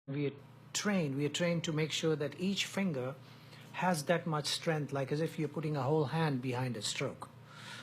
We are trained to make sure that each finger has that much strength, like as if you're putting a whole hand behind a stroke.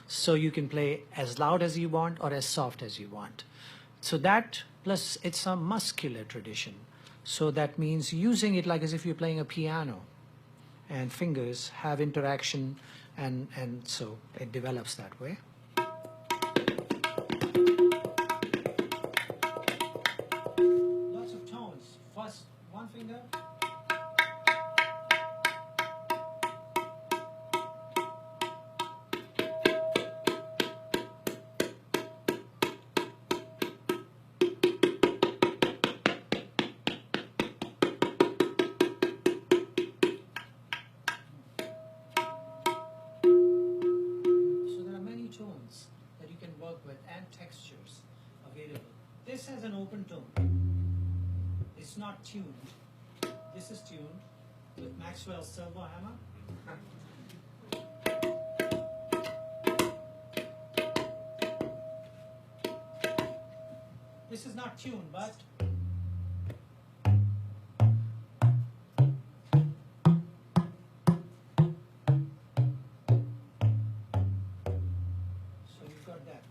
So you can play as loud as you want or as soft as you want. So that, plus it's a muscular tradition. So that means using it like as if you're playing a piano, and fingers have interaction, and so it develops that way. Lots of tones. First, one finger. So there are many tones that you can work with and textures available. This has an open tone. It's not tuned. This is tuned with Maxwell's servo hammer. This is not tuned, but so you've got that.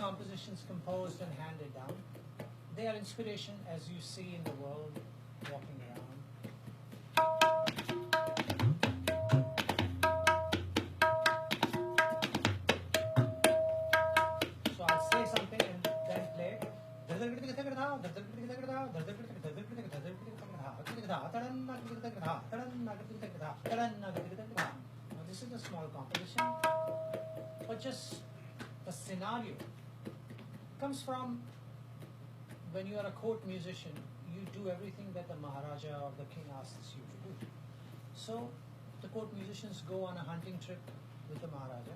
compositions composed and handed down. They are inspiration as you see in the world walking around. So I'll say something and then play. Now this is a small composition, but just the scenario comes from when you are a court musician, you do everything that the Maharaja or the king asks you to do. So the court musicians go on a hunting trip with the Maharaja.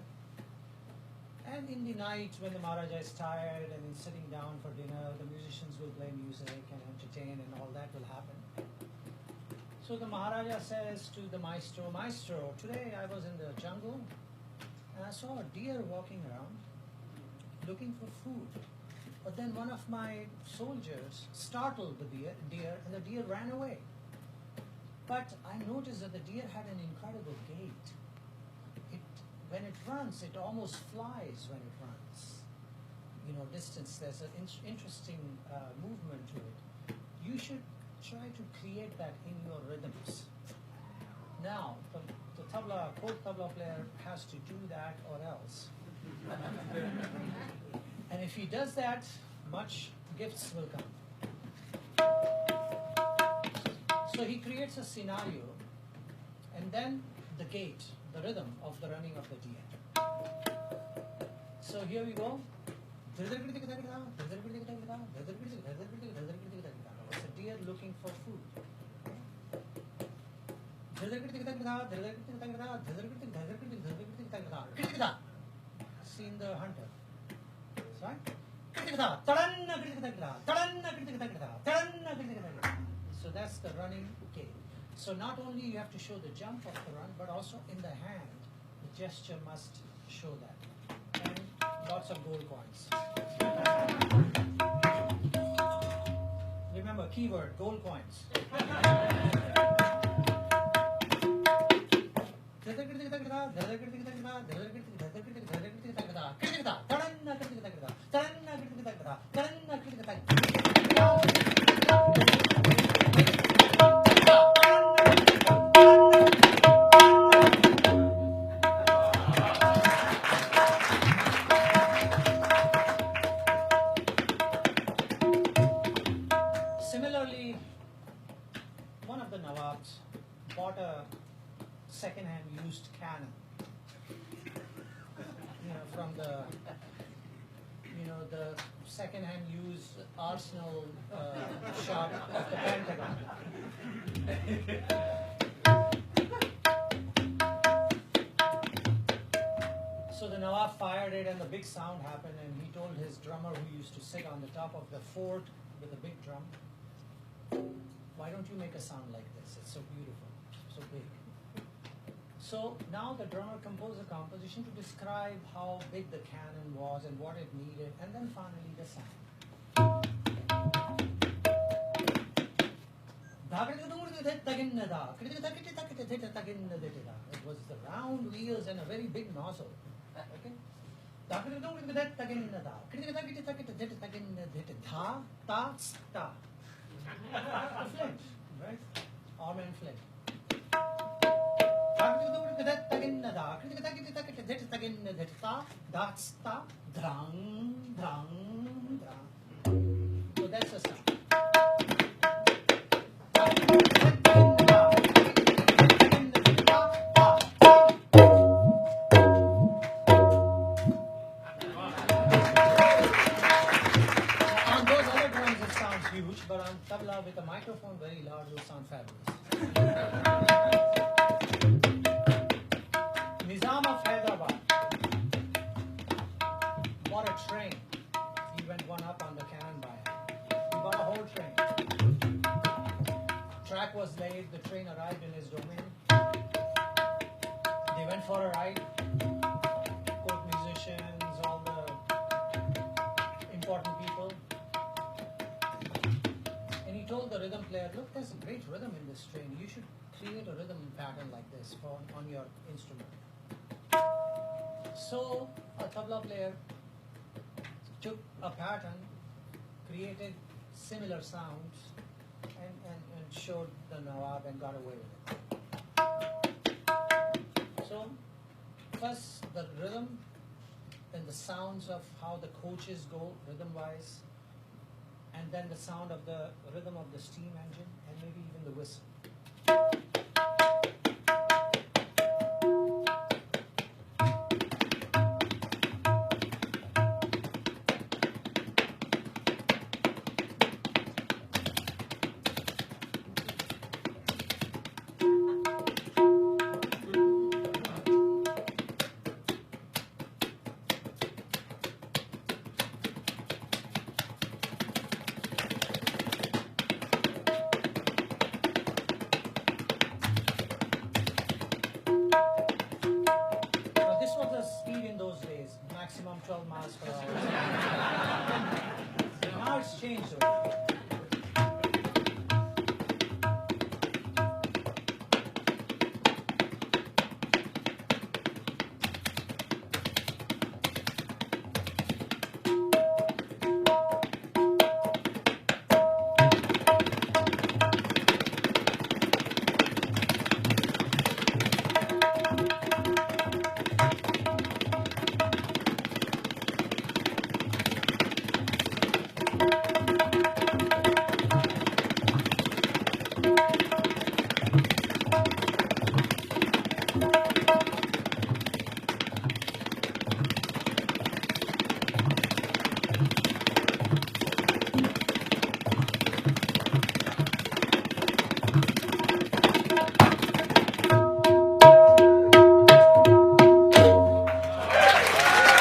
And in the night, when the Maharaja is tired and is sitting down for dinner, the musicians will play music and entertain, and all that will happen. So the Maharaja says to the maestro, "Maestro, today I was in the jungle and I saw a deer walking around looking for food. But then one of my soldiers startled the deer and the deer ran away. But I noticed that the deer had an incredible gait. When it runs, it almost flies when it runs. Distance, there's an interesting movement to it. You should try to create that in your rhythms." Now, the court tabla player has to do that or else. And if he does that, much gifts will come. So he creates a scenario, and then the gait, the rhythm of the running of the deer. So here we go. It's a deer looking for food. Seen the hunter. Right? So that's the running gait. So not only you have to show the jump of the run, but also in the hand, the gesture must show that. And lots of gold coins. Remember, keyword, gold coins. Similarly, one of the Nawabs bought a second-hand used cannon, from the second-hand used arsenal shop of the Pentagon. So the Nawab fired it, and the big sound happened, and he told his drummer, who used to sit on the top of the fort with a big drum, "Why don't you make a sound like this? It's so beautiful, so big." So now the drummer composed a composition to describe how big the cannon was and what it needed, and then finally the sound. It was the round wheels and a very big nozzle. Okay? A flint, right? Arm and flint. So that's the sound. On those other drums it sounds huge, but on tabla with a microphone very loud will sound fabulous. Nizam of Hyderabad bought a train. He went one up on the cannon buyer. He bought a whole train. Track was laid, the train arrived in his domain. They went for a ride. Court musicians, all the important people. And he told the rhythm player, "Look, there's a great rhythm in this train. You should create a rhythm pattern like this on your instrument." So a tabla player took a pattern, created similar sounds, and showed the Nawab and got away with it. So, first the rhythm, then the sounds of how the coaches go rhythm-wise, and then the sound of the rhythm of the steam engine, and maybe even the whistle. This was the speed in those days, maximum 12 miles per hour. Now it's changed.